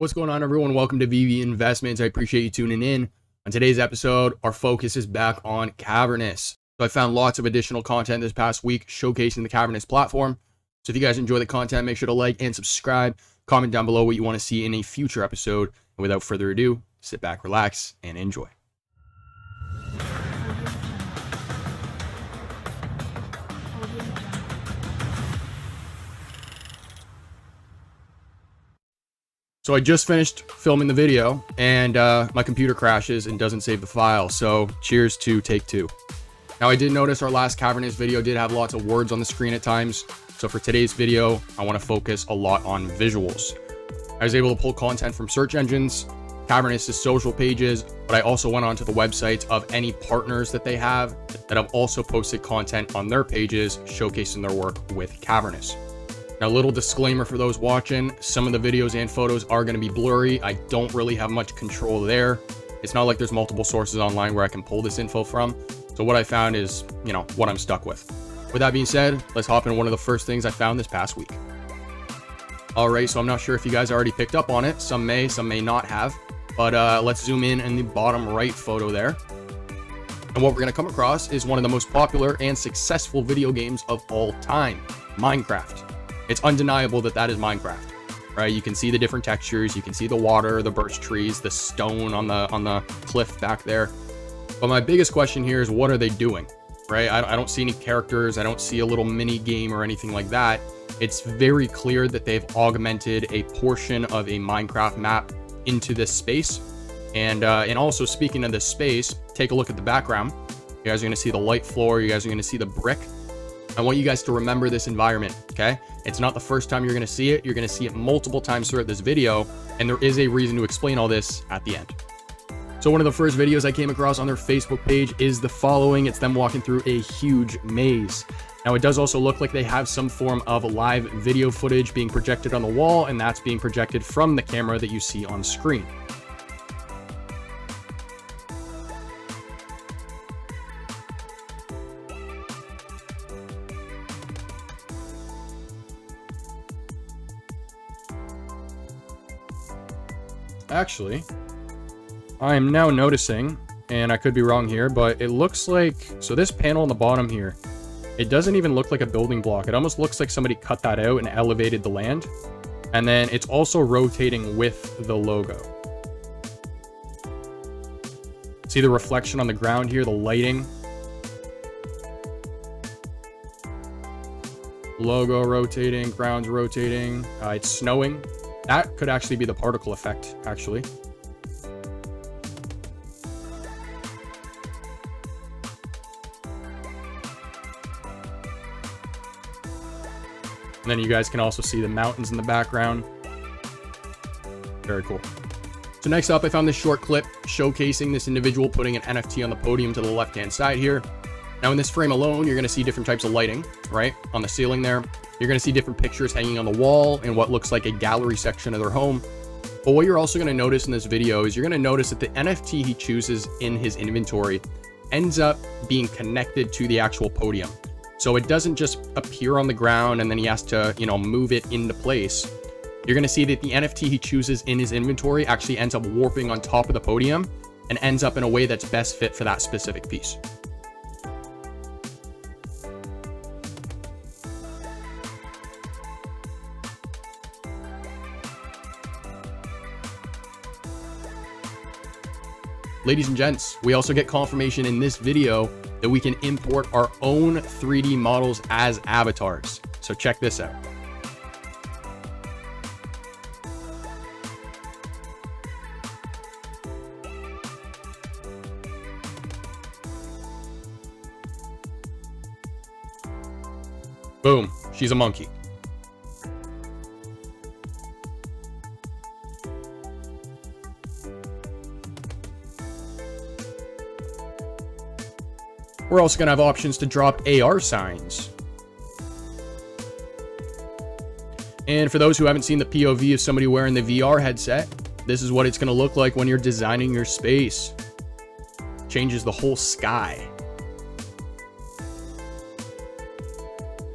What's going on, everyone? Welcome to VV Investments. I appreciate you tuning in. On today's episode, our focus is back on Cavrnus. So I found lots of additional content this past week showcasing the Cavrnus platform. So if you guys enjoy the content, make sure to like and subscribe. Comment down below what you want to see in a future episode. And without further ado, sit back, relax, and enjoy. So I just finished filming the video and my computer crashes and doesn't save the file. So cheers to take two. Now I did notice our last Cavrnus video did have lots of words on the screen at times. So for today's video, I want to focus a lot on visuals. I was able to pull content from search engines, Cavrnus' social pages, but I also went onto the websites of any partners that they have that have also posted content on their pages showcasing their work with Cavrnus. Now, a little disclaimer for those watching, some of the videos and photos are going to be blurry. I don't really have much control there. It's not like there's multiple sources online where I can pull this info from. So what I found is, what I'm stuck with. With that being said, let's hop into one of the first things I found this past week. All right, so I'm not sure if you guys already picked up on it. Some may not have, but let's zoom in the bottom right photo there. And what we're going to come across is one of the most popular and successful video games of all time, Minecraft. It's undeniable that is Minecraft, right? You can see the different textures, you can see the water, the birch trees, the stone on the cliff back there. But my biggest question here is, what are they doing, right? I don't see any characters, I don't see a little mini game or anything like that. It's very clear that they've augmented a portion of a Minecraft map into this space. And also, speaking of this space, take a look at the background. You guys are going to see the light floor, you guys are going to see the brick. I want you guys to remember this environment, okay? It's not the first time you're going to see it. You're going to see it multiple times throughout this video, and there is a reason to explain all this at the end. So one of the first videos I came across on their Facebook page is the following. It's them walking through a huge maze. Now, it does also look like they have some form of live video footage being projected on the wall, and that's being projected from the camera that you see on screen. Actually, I am now noticing, and I could be wrong here, but it looks like, so this panel on the bottom here, it doesn't even look like a building block. It almost looks like somebody cut that out and elevated the land. And then it's also rotating with the logo. See the reflection on the ground here, the lighting. Logo rotating, ground's rotating, it's snowing. That could actually be the particle effect, actually. And then you guys can also see the mountains in the background. Very cool. So next up, I found this short clip showcasing this individual putting an NFT on the podium to the left-hand side here. Now in this frame alone, you're going to see different types of lighting, right? On the ceiling there. You're going to see different pictures hanging on the wall in what looks like a gallery section of their home. But what you're also going to notice in this video is you're going to notice that the NFT he chooses in his inventory ends up being connected to the actual podium. So it doesn't just appear on the ground and then he has to, move it into place. You're going to see that the NFT he chooses in his inventory actually ends up warping on top of the podium and ends up in a way that's best fit for that specific piece. Ladies and gents, we also get confirmation in this video that we can import our own 3D models as avatars. So check this out. Boom, she's a monkey. We're also going to have options to drop AR signs. And for those who haven't seen the POV of somebody wearing the VR headset, this is what it's going to look like when you're designing your space. Changes the whole sky.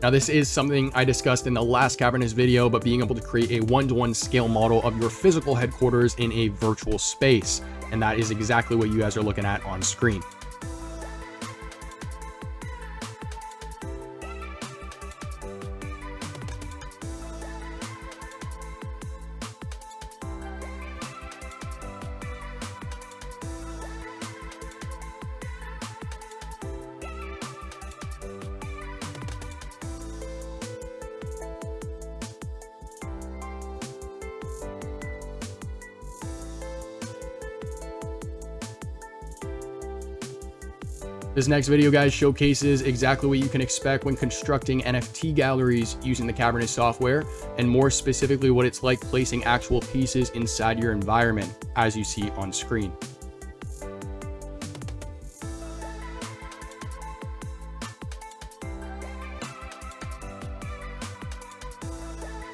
Now, this is something I discussed in the last Cavrnus video, but being able to create a one-to-one scale model of your physical headquarters in a virtual space. And that is exactly what you guys are looking at on screen. This next video, guys, showcases exactly what you can expect when constructing NFT galleries using the Cavrnus software, and more specifically what it's like placing actual pieces inside your environment, as you see on screen.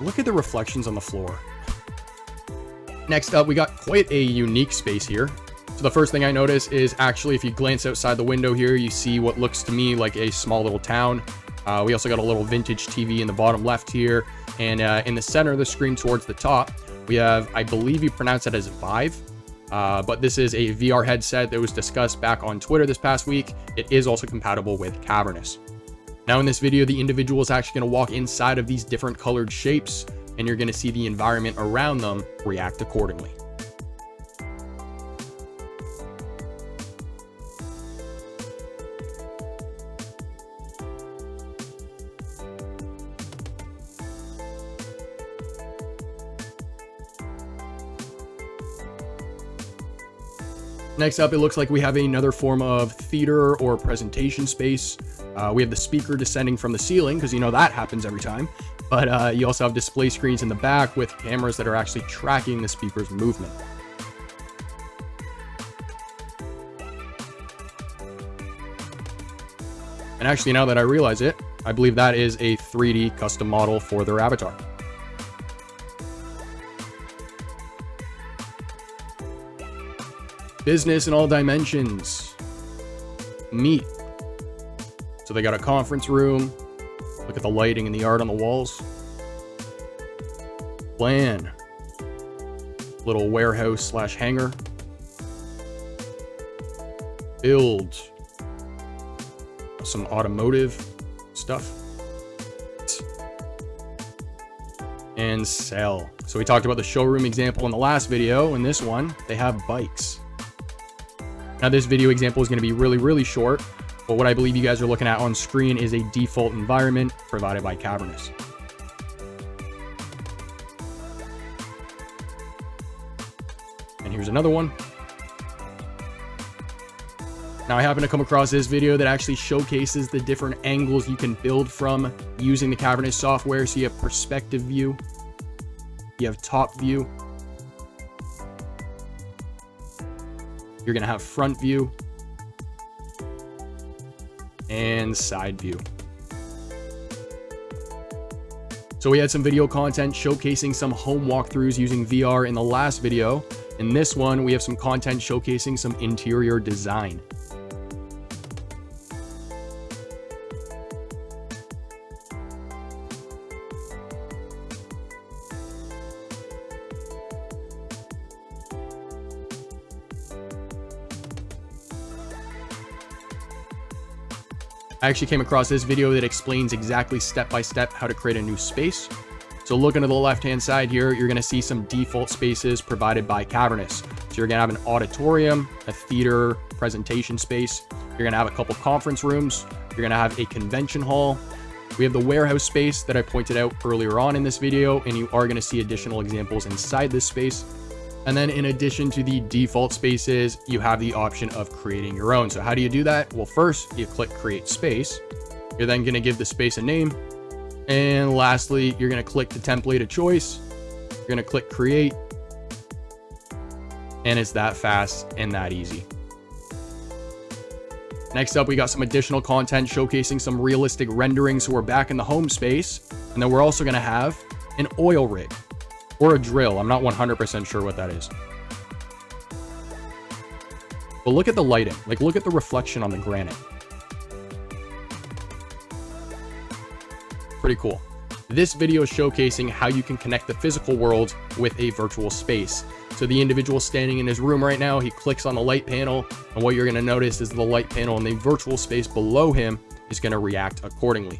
Look at the reflections on the floor. Next up, we got quite a unique space here. So the first thing I notice is actually, if you glance outside the window here, you see what looks to me like a small little town. We also got a little vintage TV in the bottom left here. And in the center of the screen towards the top, we have, I believe you pronounce it as VEVE. But this is a VR headset that was discussed back on Twitter this past week. It is also compatible with Cavrnus. Now in this video, the individual is actually going to walk inside of these different colored shapes, and you're going to see the environment around them react accordingly. Next up, it looks like we have another form of theater or presentation space. We have the speaker descending from the ceiling, because you know that happens every time. But you also have display screens in the back with cameras that are actually tracking the speaker's movement. And actually, now that I realize it, I believe that is a 3D custom model for their avatar. Business in all dimensions. Meet. So they got a conference room. Look at the lighting and the art on the walls. Plan. Little warehouse slash hangar. Build. Some automotive stuff. And sell. So we talked about the showroom example in the last video. In this one, they have bikes. Now this video example is going to be really short, but what I believe you guys are looking at on screen is a default environment provided by Cavrnus. And here's another one. Now I happen to come across this video that actually showcases the different angles you can build from using the Cavrnus software. So you have perspective view, you have top view, you're going to have front view, and side view. So we had some video content showcasing some home walkthroughs using VR in the last video. In this one, we have some content showcasing some interior design. I actually came across this video that explains exactly step-by-step how to create a new space. So looking to the left-hand side here, you're going to see some default spaces provided by Cavrnus. So you're going to have an auditorium, a theater presentation space. You're going to have a couple conference rooms. You're going to have a convention hall. We have the warehouse space that I pointed out earlier on in this video, and you are going to see additional examples inside this space. And then in addition to the default spaces, you have the option of creating your own. So how do you do that? Well, first you click create space. You're then going to give the space a name. And lastly, you're going to click the template of choice. You're going to click create. And it's that fast and that easy. Next up, we got some additional content showcasing some realistic renderings. So we're back in the home space. And then we're also going to have an oil rig. Or a drill. I'm not 100% sure what that is. But look at the lighting. Like, look at the reflection on the granite. Pretty cool. This video is showcasing how you can connect the physical world with a virtual space. So the individual standing in his room right now, he clicks on the light panel, and what you're going to notice is the light panel in the virtual space below him is going to react accordingly.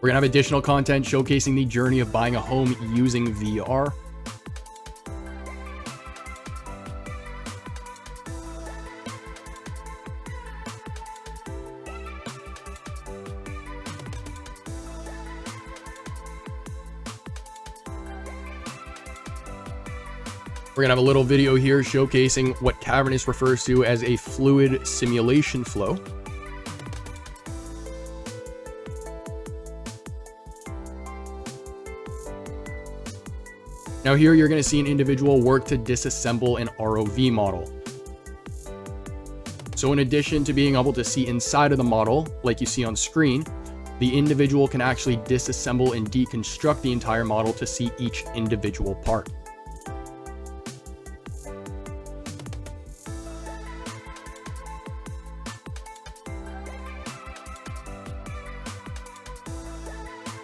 We're going to have additional content showcasing the journey of buying a home using VR. We're going to have a little video here showcasing what Cavrnus refers to as a fluid simulation flow. Now here you're going to see an individual work to disassemble an ROV model. So in addition to being able to see inside of the model, like you see on screen, the individual can actually disassemble and deconstruct the entire model to see each individual part.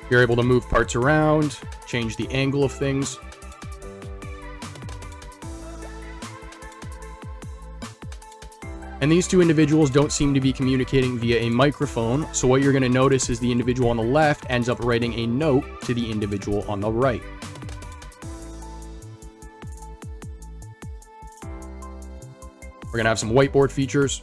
You're able to move parts around, change the angle of things. And these two individuals don't seem to be communicating via a microphone, so what you're going to notice is the individual on the left ends up writing a note to the individual on the right. We're going to have some whiteboard features.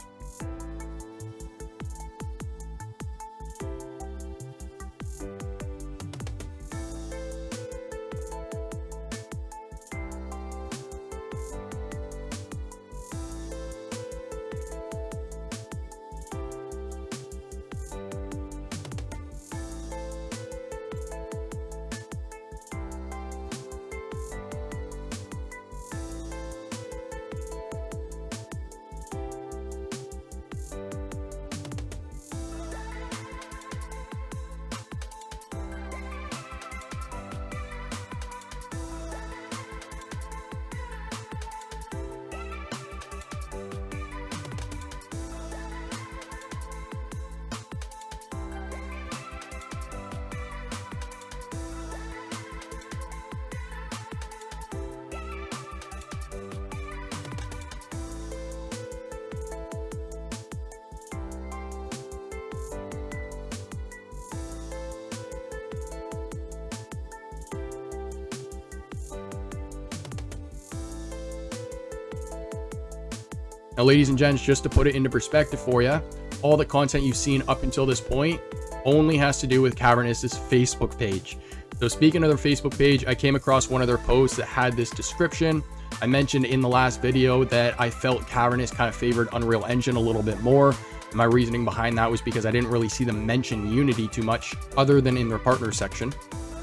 Now, ladies and gents, just to put it into perspective for you, all the content you've seen up until this point only has to do with Cavrnus' Facebook page. So speaking of their Facebook page, I came across one of their posts that had this description. I mentioned in the last video that I felt Cavrnus kind of favored Unreal Engine a little bit more. My reasoning behind that was because I didn't really see them mention Unity too much other than in their partner section.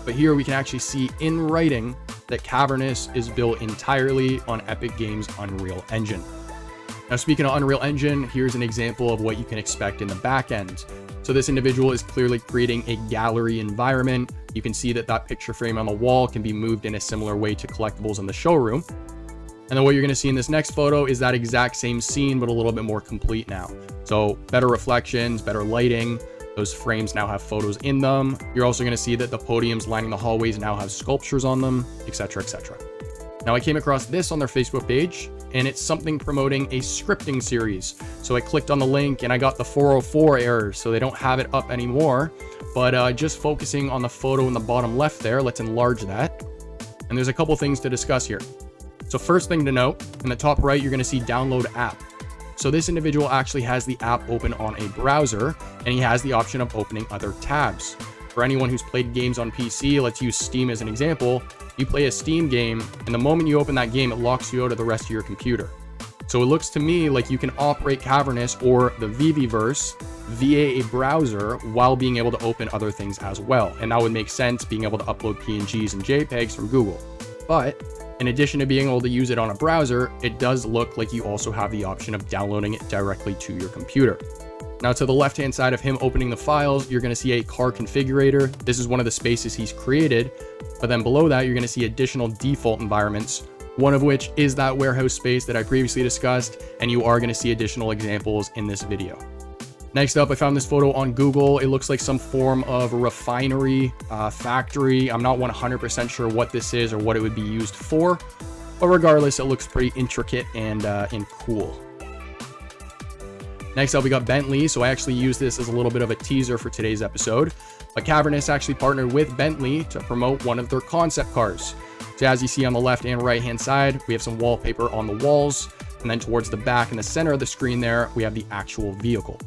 But here we can actually see in writing that Cavrnus is built entirely on Epic Games' Unreal Engine. Now, speaking of Unreal Engine, here's an example of what you can expect in the back end. So this individual is clearly creating a gallery environment. You can see that that picture frame on the wall can be moved in a similar way to collectibles in the showroom. And then what you're going to see in this next photo is that exact same scene, but a little bit more complete now. So better reflections, better lighting. Those frames now have photos in them. You're also going to see that the podiums lining the hallways now have sculptures on them, etc., etc. Now, I came across this on their Facebook page, and it's something promoting a scripting series. So I clicked on the link and I got the 404 error, so they don't have it up anymore. But just focusing on the photo in the bottom left there, let's enlarge that. And there's a couple things to discuss here. So first thing to note, in the top right, you're going to see download app. So this individual actually has the app open on a browser, and he has the option of opening other tabs. For anyone who's played games on PC, let's use Steam as an example. You play a Steam game, and the moment you open that game, it locks you out of the rest of your computer. So it looks to me like you can operate Cavrnus or the VEVEVERSE via a browser while being able to open other things as well. And that would make sense, being able to upload PNGs and JPEGs from Google. But in addition to being able to use it on a browser, it does look like you also have the option of downloading it directly to your computer. Now, to the left-hand side of him opening the files, you're going to see a car configurator. This is one of the spaces he's created. But then below that, you're going to see additional default environments, one of which is that warehouse space that I previously discussed, and you are going to see additional examples in this video. Next up, I found this photo on Google. It looks like some form of refinery, factory. I'm not 100% sure what this is or what it would be used for, but regardless, it looks pretty intricate and cool. Next up, we got Bentley. So I actually used this as a little bit of a teaser for today's episode. But Cavrnus actually partnered with Bentley to promote one of their concept cars. So as you see on the left and right hand side, we have some wallpaper on the walls. And then towards the back and the center of the screen there, we have the actual vehicle.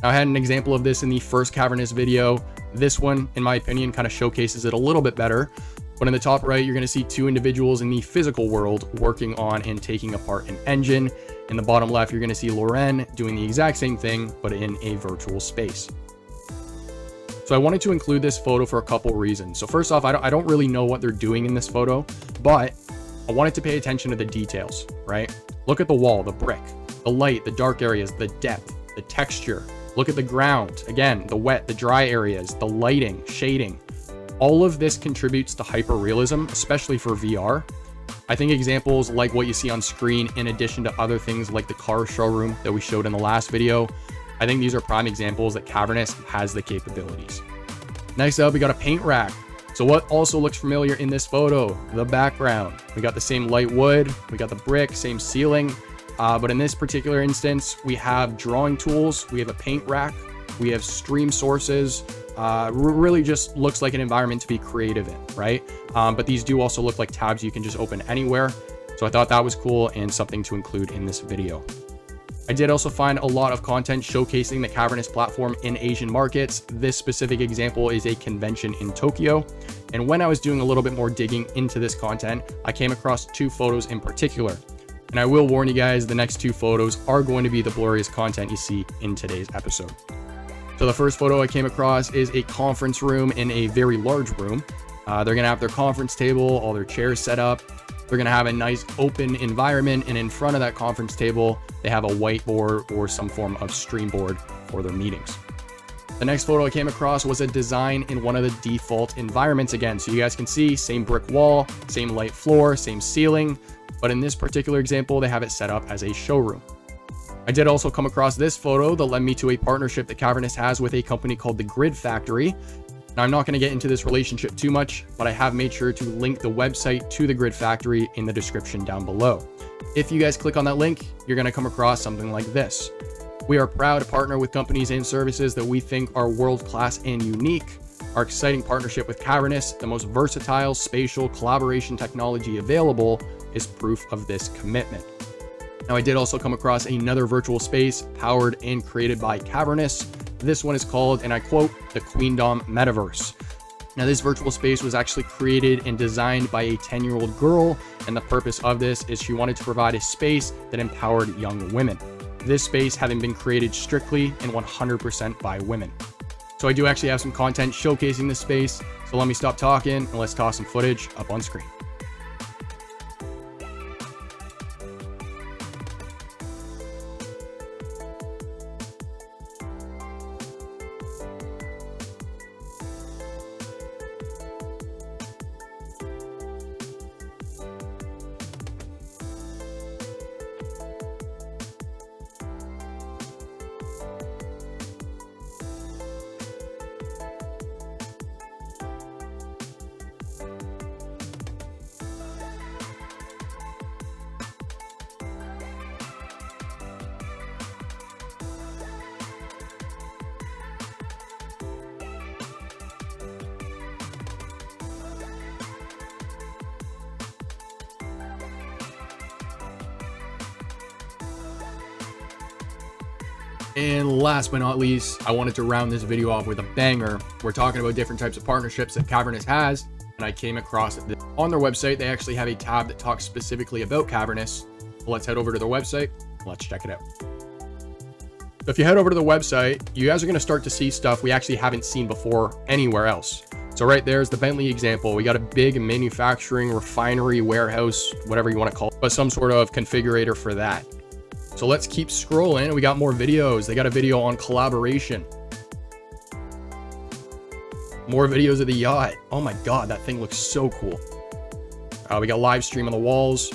Now, I had an example of this in the first Cavrnus video. This one, in my opinion, kind of showcases it a little bit better. But in the top right, you're going to see two individuals in the physical world working on and taking apart an engine. In the bottom left, you're going to see Loren doing the exact same thing, but in a virtual space. So I wanted to include this photo for a couple reasons. So first off, I don't really know what they're doing in this photo, but I wanted to pay attention to the details, right? Look at the wall, the brick, the light, the dark areas, the depth, the texture. Look at the ground. Again, the wet, the dry areas, the lighting, shading. All of this contributes to hyperrealism, especially for VR. I think examples like what you see on screen, in addition to other things like the car showroom that we showed in the last video, I think these are prime examples that Cavrnus has the capabilities. Next up, we got a paint rack. So what also looks familiar in this photo? The background. We got the same light wood, we got the brick, same ceiling. But in this particular instance, we have drawing tools, we have a paint rack, we have stream sources. Really just looks like an environment to be creative in, right? But these do also look like tabs you can just open anywhere. So I thought that was cool and something to include in this video. I did also find a lot of content showcasing the Cavrnus platform in Asian markets. This specific example is a convention in Tokyo. And when I was doing a little bit more digging into this content, I came across two photos in particular. And I will warn you guys, the next two photos are going to be the blurriest content you see in today's episode. So the first photo I came across is a conference room in a very large room. They're going to have their conference table, all their chairs set up. They're going to have a nice open environment, and in front of that conference table, they have a whiteboard or some form of stream board for their meetings. The next photo I came across was a design in one of the default environments again. So you guys can see same brick wall, same light floor, same ceiling, but in this particular example, they have it set up as a showroom. I did also come across this photo that led me to a partnership that Cavrnus has with a company called the Grid Factory. Now, I'm not going to get into this relationship too much, but I have made sure to link the website to the Grid Factory in the description down below. If you guys click on that link, you're going to come across something like this. We are proud to partner with companies and services that we think are world-class and unique. Our exciting partnership with Cavrnus, the most versatile spatial collaboration technology available, is proof of this commitment. Now, I did also come across another virtual space powered and created by Cavrnus. This one is called, and I quote, the Queendom Metaverse. Now, this virtual space was actually created and designed by a 10-year-old girl, and the purpose of this is she wanted to provide a space that empowered young women. This space having been created strictly and 100% by women. So I do actually have some content showcasing this space, so let me stop talking and let's toss some footage up on screen. And last but not least, I wanted to round this video off with a banger. We're talking about different types of partnerships that Cavrnus has, and I came across this. On their website, they actually have a tab that talks specifically about Cavrnus. Let's head over to their website. Let's check it out. So if you head over to the website, you guys are going to start to see stuff we actually haven't seen before anywhere else. So right there's the Bentley example. We got a big manufacturing refinery warehouse, whatever you want to call it, but some sort of configurator for that. So let's keep scrolling. We got more videos. They got a video on collaboration. More videos of the yacht. Oh my God, that thing looks so cool. We got live stream on the walls.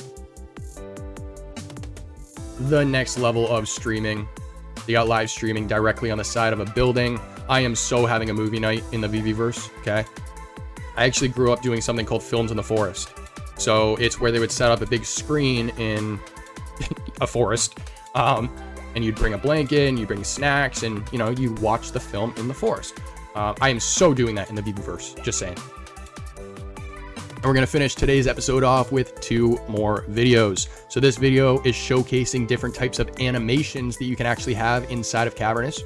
The next level of streaming. You got live streaming directly on the side of a building. I am so having a movie night in the VEVEVERSE, okay? I actually grew up doing something called Films in the Forest. So it's where they would set up a big screen in a forest, and you'd bring a blanket and you bring snacks and, you know, you watch the film in the forest. I am so doing that in the VEVEVERSE, just saying. And we're going to finish today's episode off with 2 more videos. So this video is showcasing different types of animations that you can actually have inside of Cavrnus.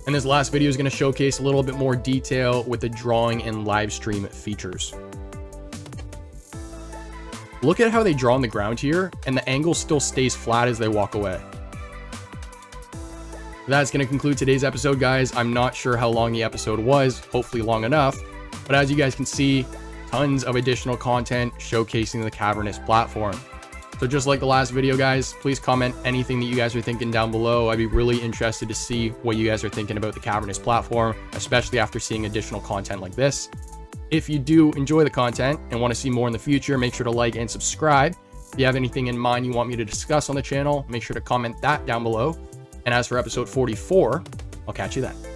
And this last video is going to showcase a little bit more detail with the drawing and live stream features. Look at how they draw on the ground here, and the angle still stays flat as they walk away. That's going to conclude today's episode, guys. I'm not sure how long the episode was, hopefully long enough. But as you guys can see, tons of additional content showcasing the Cavrnus platform. So just like the last video, guys, please comment anything that you guys are thinking down below. I'd be really interested to see what you guys are thinking about the Cavrnus platform, especially after seeing additional content like this. If you do enjoy the content and want to see more in the future, make sure to like and subscribe. If you have anything in mind you want me to discuss on the channel, make sure to comment that down below. And as for episode 44, I'll catch you then.